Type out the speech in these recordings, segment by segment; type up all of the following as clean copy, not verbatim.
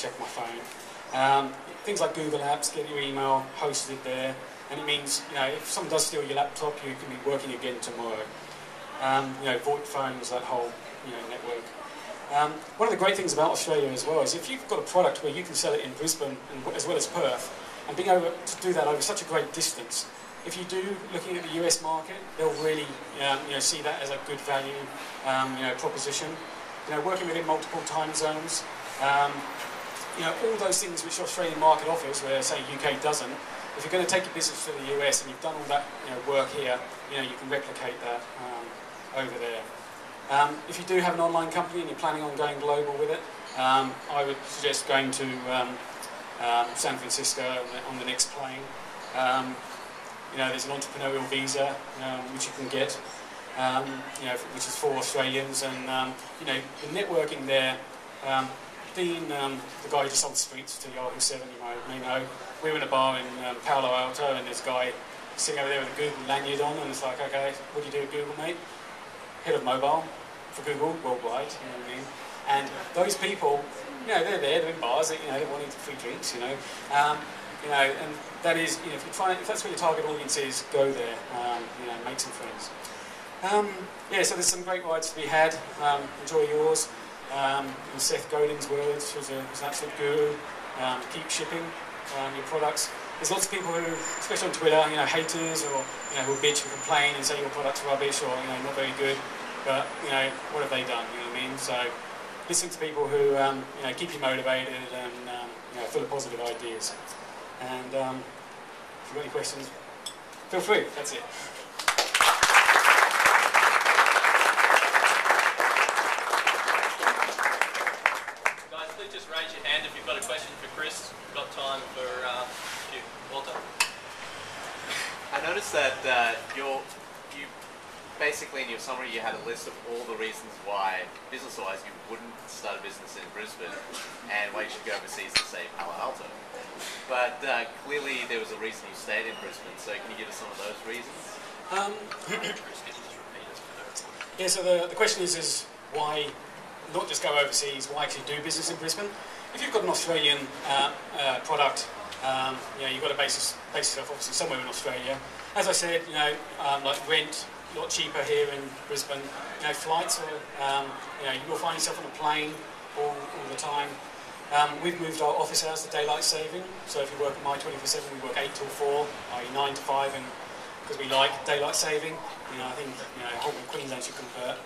check my phone. Things like Google Apps, get your email hosted there, and it means, you know, if someone does steal your laptop, you can be working again tomorrow. You know, VoIP phones, that whole, you know, network. One of the great things about Australia as well is if you've got a product where you can sell it in Brisbane as well as Perth, and being able to do that over such a great distance, if you do looking at the US market, they'll really you know, see that as a good value you know, proposition. You know, working within multiple time zones, you know, all those things which the Australian market offers, where say UK doesn't. If you're going to take your business to the US and you've done all that, you know, work here, you know, you can replicate that over there. If you do have an online company and you're planning on going global with it, I would suggest going to San Francisco on the next plane. You know, there's an entrepreneurial visa which you can get, you know, which is for Australians, and you know, the networking there. Dean, the guy who just sold Streets to Yahoo 7, you may know, we were in a bar in Palo Alto, and this guy sitting over there with a Google lanyard on, and it's like, okay, what do you do at Google, mate? Head of mobile for Google worldwide, you know what I mean? And those people, you know, they're in bars, you know, they're wanting free drinks, you know. You know, and that is, you know, if that's where your target audience is, go there, you know, make some friends. Yeah, so there's some great rides to be had. Enjoy yours. In Seth Godin's words, who's an absolute guru, keep shipping your products. There's lots of people who, especially on Twitter, you know, haters or, you know, who bitch and complain and say your product's rubbish or, you know, not very good. But, you know, what have they done, you know what I mean? So, listen to people who, you know, keep you motivated and, you know, full of positive ideas. And if you've got any questions, feel free, that's it. Guys, please just raise your hand if you've got a question for Chris. We've got time for you. Walter. I noticed that you basically in your summary you had a list of all the reasons why, business-wise, you wouldn't start a business in Brisbane and why you should go overseas to, say, Palo Alto. But clearly there was a reason you stayed in Brisbane, so can you give us some of those reasons? Yeah, so the question is why not just go overseas, why actually do business in Brisbane? If you've got an Australian product, you know, you've got to base yourself obviously somewhere in Australia. As I said, you know, like rent, a lot cheaper here in Brisbane. You know, flights are, you know, you'll find yourself on a plane all the time. We've moved our office hours to daylight saving, so if you work at My 24/7, we work 8 till 4, i.e. 9 to 5, and because we like daylight saving, you know, I think, you know, whole Queensland should convert.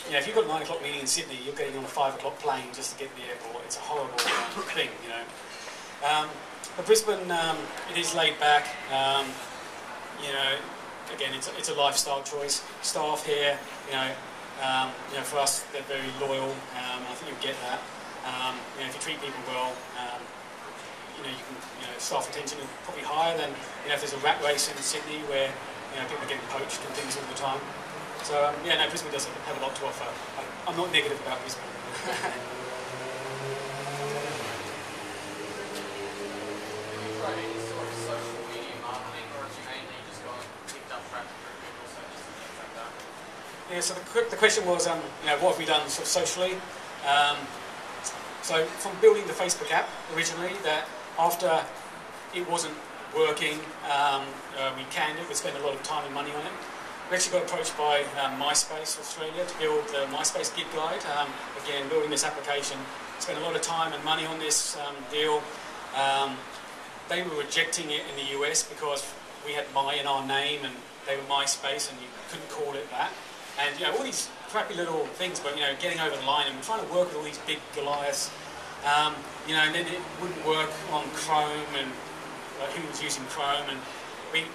You know, if you've got a 9 o'clock meeting in Sydney, you're getting on a 5 o'clock plane just to get to the airport. It's a horrible thing, you know. But Brisbane, it is laid back. You know, again, it's a lifestyle choice. Staff here, you know, for us, they're very loyal. I think you'll get that. You know, if you treat people well, you know, you can, you know, staff retention is probably higher than, you know, if there's a rat race in Sydney where, you know, people are getting poached and things all the time. So yeah, no, Brisbane does have a lot to offer. I'm not negative about Brisbane. Yeah, so the question was, you know, what have we done sort of socially? So from building the Facebook app originally, that after it wasn't working, we canned it, we spent a lot of time and money on it. We actually got approached by MySpace Australia to build the MySpace Gig Guide. Again, building this application, spent a lot of time and money on this deal. They were rejecting it in the US because we had My in our name and they were MySpace and you couldn't call it that. And, you know, all these crappy little things, but, you know, getting over the line and we're trying to work with all these big Goliaths, you know, and then it wouldn't work on Chrome and who was using Chrome, and we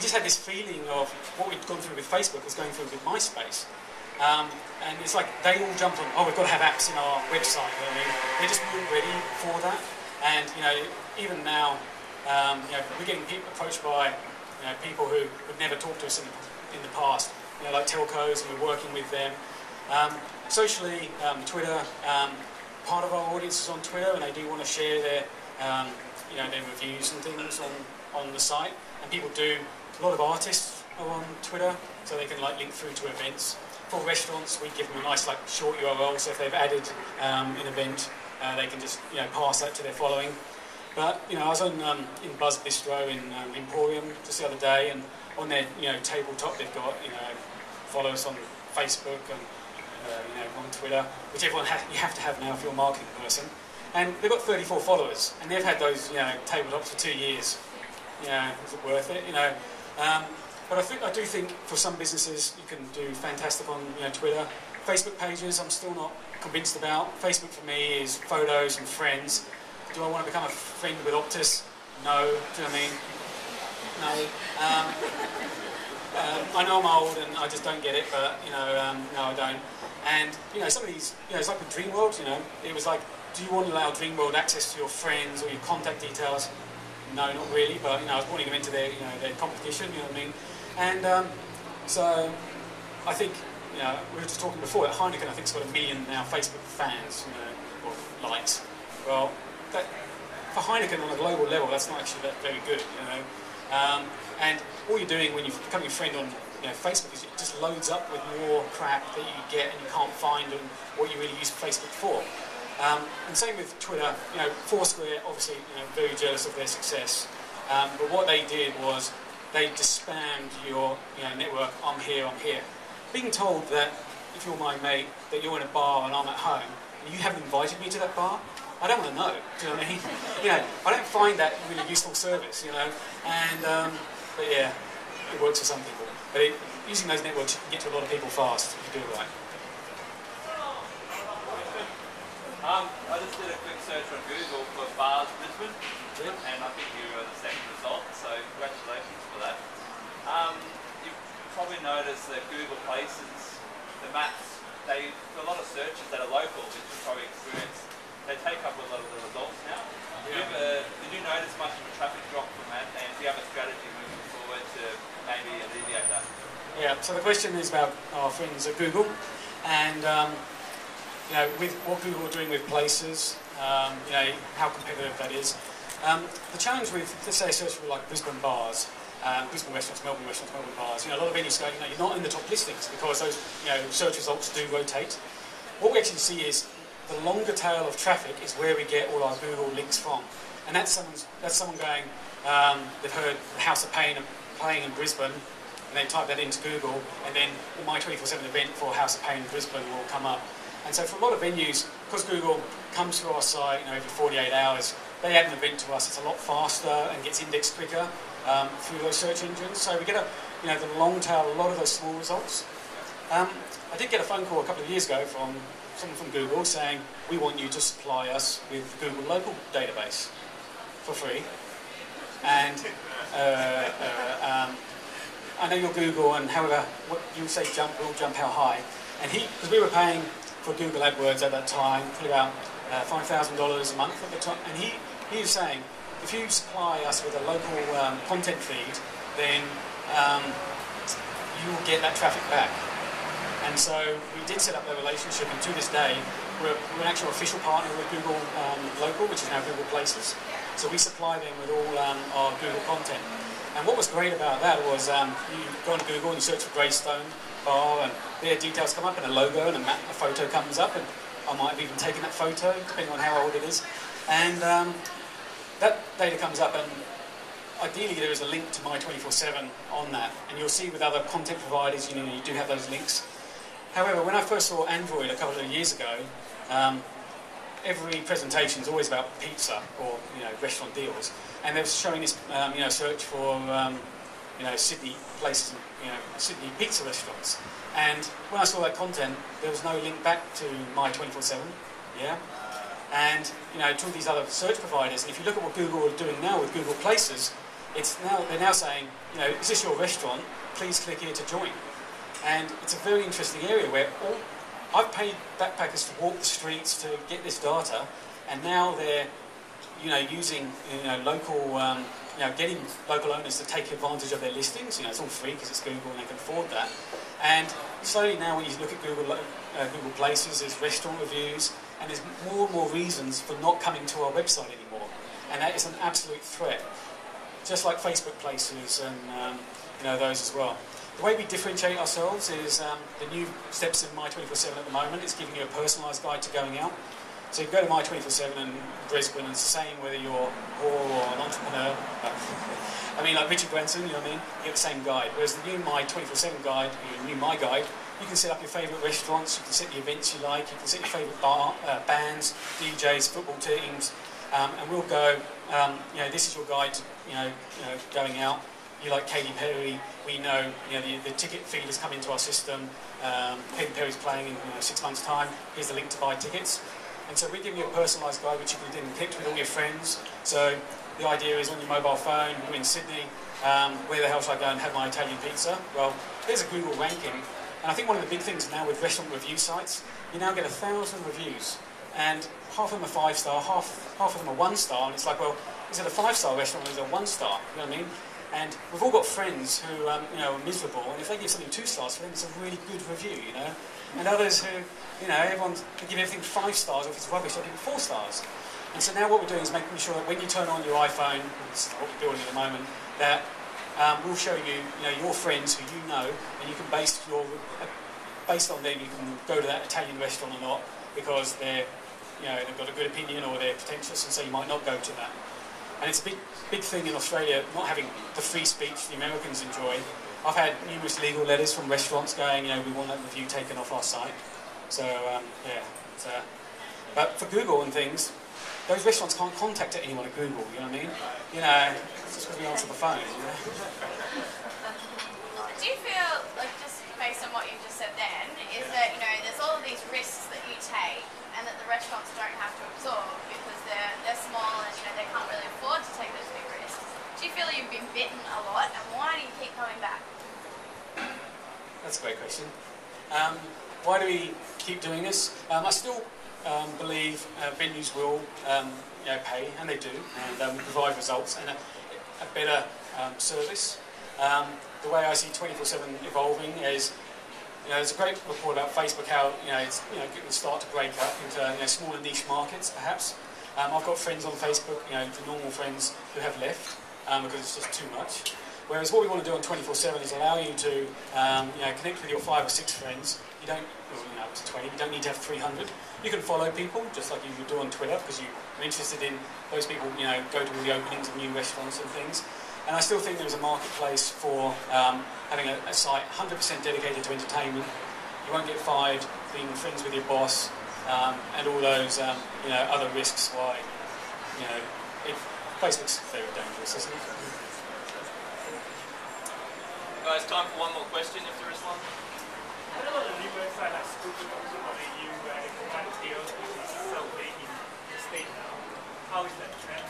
just had this feeling of what we'd gone through with Facebook was going through with MySpace. And it's like they all jumped on, oh, we've got to have apps in our website, you know what I mean? They just weren't ready for that. And, you know, even now, you know, we're getting approached by, you know, people who would never talk to us in the past. You know, like telcos, and we're working with them. Socially, Twitter, part of our audience is on Twitter, and they do want to share their, you know, their reviews and things on the site. And people do, a lot of artists are on Twitter, so they can like link through to events. For restaurants, we give them a nice like short URL, so if they've added an event, they can just pass that to their following. But I was on in Buzz Bistro in Emporium just the other day, and on their tabletop they've got follow us on Facebook and on Twitter, which you have to have now if you're a marketing person. And they've got 34 followers, and they've had those tabletops for 2 years. Is it worth it? But I do think for some businesses you can do fantastic on Twitter. Facebook pages I'm still not convinced about. Facebook for me is photos and friends. Do I want to become a friend with Optus? No. Do you know what I mean? No. I know I'm old and I just don't get it, but no, I don't. And some of these, it's like with Dreamworld. It was like, do you want to allow Dreamworld access to your friends or your contact details? No, not really. But I was wanting them into their their competition. You know what I mean? And so I think we were just talking before that Heineken I think's got 1 million now Facebook fans, or likes. Well, for Heineken on a global level, that's not actually that very good. And all you're doing when you're becoming a friend on Facebook is it just loads up with more crap that you get and you can't find and what you really use Facebook for. And same with Twitter. Foursquare obviously very jealous of their success. But what they did was they just spammed your network. I'm here. Being told that if you're my mate that you're in a bar and I'm at home and you haven't invited me to that bar, I don't want to know. Do you know what I mean? I don't find that really useful service. And but yeah, it works for some people. But using those networks, you can get to a lot of people fast if you do it right. I just did a quick search on Google for bars Brisbane, and I think you were the second result, so congratulations for that. You've probably noticed that Google Places, the maps, for a lot of searches that are local, which you probably experienced, they take up a lot of the results now. Yeah. Did you notice much of a traffic drop from that, and do you have a strategy moving forward to maybe alleviate that? Yeah, so the question is about our friends at Google, and with what Google are doing with Places, how competitive that is. The challenge with, let's say, a search for like Brisbane bars, Brisbane restaurants, Melbourne bars, a lot of venues go, you're not in the top listings because those, search results do rotate. What we actually see is the longer tail of traffic is where we get all our Google links from, and that's someone going, they've heard the House of Pain playing in Brisbane, and they type that into Google, and then the My 24/7 event for House of Pain in Brisbane will come up. And so for a lot of venues, because Google comes to our site every 48 hours, they add an event to us. It's a lot faster and gets indexed quicker through those search engines. So we get the long tail, a lot of those small results. I did get a phone call a couple of years ago from someone from Google saying, we want you to supply us with Google Local database for free. And I know you're Google, and however, what you say jump, we'll jump how high. And because we were paying for Google AdWords at that time, probably about $5,000 a month at the time, and he was saying, if you supply us with a local content feed, then you will get that traffic back. And so we did set up a relationship, and to this day, we're an actual official partner with Google Local, which is now Google Places. So we supply them with all our Google content. And what was great about that was you go on Google and you search for Greystone bar, and their details come up, and a logo and a photo comes up, and I might have even taken that photo, depending on how old it is. And that data comes up, and ideally there is a link to My 24/7 on that, and you'll see with other content providers, you do have those links. However, when I first saw Android a couple of years ago, every presentation is always about pizza or restaurant deals, and they were showing this search for Sydney places, Sydney pizza restaurants. And when I saw that content, there was no link back to My 24/7. Yeah. And to these other search providers, and if you look at what Google are doing now with Google Places, they're now saying, is this your restaurant? Please click here to join. And it's a very interesting area where I've paid backpackers to walk the streets to get this data, and now they're using local, getting local owners to take advantage of their listings. It's all free because it's Google and they can afford that. And slowly now, when you look at Google Places, there's restaurant reviews, and there's more and more reasons for not coming to our website anymore. And that is an absolute threat, just like Facebook Places and those as well. The way we differentiate ourselves is the new steps in My 24/7 at the moment. It's giving you a personalised guide to going out. So you go to My 24/7 in Brisbane, and it's the same whether you're poor or an entrepreneur. I mean, like Richard Branson, you know what I mean? You get the same guide. Whereas the new My 24/7 guide, the new My Guide, you can set up your favourite restaurants, you can set the events you like, you can set your favourite bands, DJs, football teams, and we'll go, you know, this is your guide, going out. You like Katy Perry, we know, the ticket feed has come into our system. Katy Perry's playing in 6 months' time. Here's the link to buy tickets. And so we give you a personalised guide which you can then pick with all your friends. So the idea is on your mobile phone, you're in Sydney, where the hell should I go and have my Italian pizza? Well, there's a Google ranking. And I think one of the big things now with restaurant review sites, you now get 1,000 reviews. And half of them are 5-star, half of them are 1-star. And it's like, well, is it a 5-star restaurant or is it a 1-star? You know what I mean? And we've all got friends who, are miserable, and if they give something 2 stars for them, it's a really good review, And others who, everyone can give everything 5 stars, or if it's rubbish, they'll give it 4 stars. And so now what we're doing is making sure that when you turn on your iPhone, this is what we're doing at the moment, that we'll show you, your friends who you know, and you can based on them, you can go to that Italian restaurant or not, because they've got a good opinion or they're pretentious, and so you might not go to that. And it's a big thing in Australia, not having the free speech the Americans enjoy. I've had numerous legal letters from restaurants going, we want that review taken off our site. So, but for Google and things, those restaurants can't contact anyone at Google, you know what I mean? It's just because we answer the phone, Do you feel, like, just based on what you just said then, is that, there's all of these risks that you take and that the restaurants don't have to absorb because they're small and, they can't really afford to take those big risks. Do you feel you've been bitten a lot, and why do you keep coming back? That's a great question. Why do we keep doing this? I still believe venues will pay, and they do, and we provide results and a better service. The way I see 24/7 evolving is, there's a great report about Facebook how it's going to start to break up into smaller niche markets perhaps. I've got friends on Facebook, the normal friends who have left because it's just too much. Whereas what we want to do on 24/7 is allow you to connect with your 5 or 6 friends. You don't, up to 20. You don't need to have 300. You can follow people just like you would do on Twitter because you're interested in those people. Go to all the openings of new restaurants and things. And I still think there's a marketplace for having a site 100% dedicated to entertainment. You won't get fired being friends with your boss and all those other risks. Why Facebook's very dangerous, isn't it? Guys, time for one more question if there is one. What about the new website like Scooping where you provide deals which is so big in the state now? How is that trend?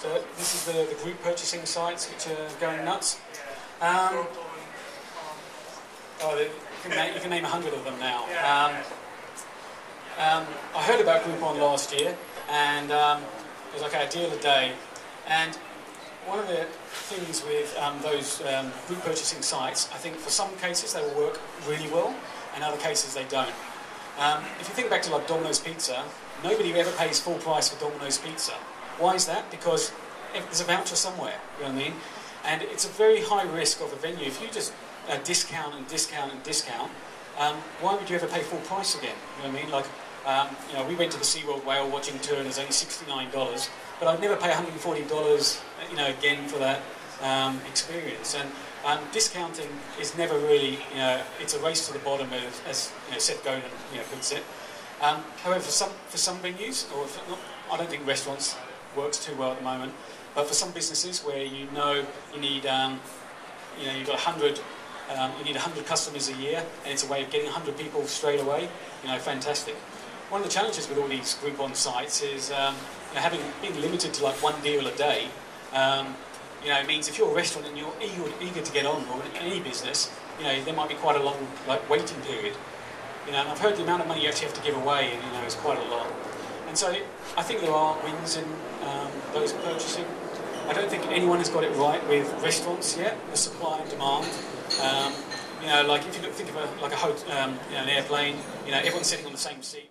So this is the group purchasing sites which are going nuts. You can name 100 of them now. I heard about Groupon last year, and it was like a deal a day. And one of the things with those group purchasing sites, I think for some cases they will work really well, and other cases they don't. If you think back to like Domino's Pizza, nobody ever pays full price for Domino's Pizza. Why is that? Because there's a voucher somewhere, you know what I mean? And it's a very high risk of a venue. If you just discount and discount and discount, why would you ever pay full price again? You know what I mean? Like, we went to the SeaWorld whale watching tour and it was only $69, but I'd never pay $140, again for that experience. And discounting is never really, it's a race to the bottom, as Seth Godin puts it. However, for some venues, I don't think restaurants works too well at the moment, but for some businesses where you need, you've got 100, you need 100 customers a year, and it's a way of getting 100 people straight away. Fantastic. One of the challenges with all these Groupon sites is being limited to like one deal a day. It means if you're a restaurant and you're eager to get on, or any business, there might be quite a long waiting period. And I've heard the amount of money you actually have to give away, and is quite a lot. And so I think there are wins in those purchasing. I don't think anyone has got it right with restaurants yet, the supply and demand. Like if you think of an airplane, everyone's sitting on the same seat.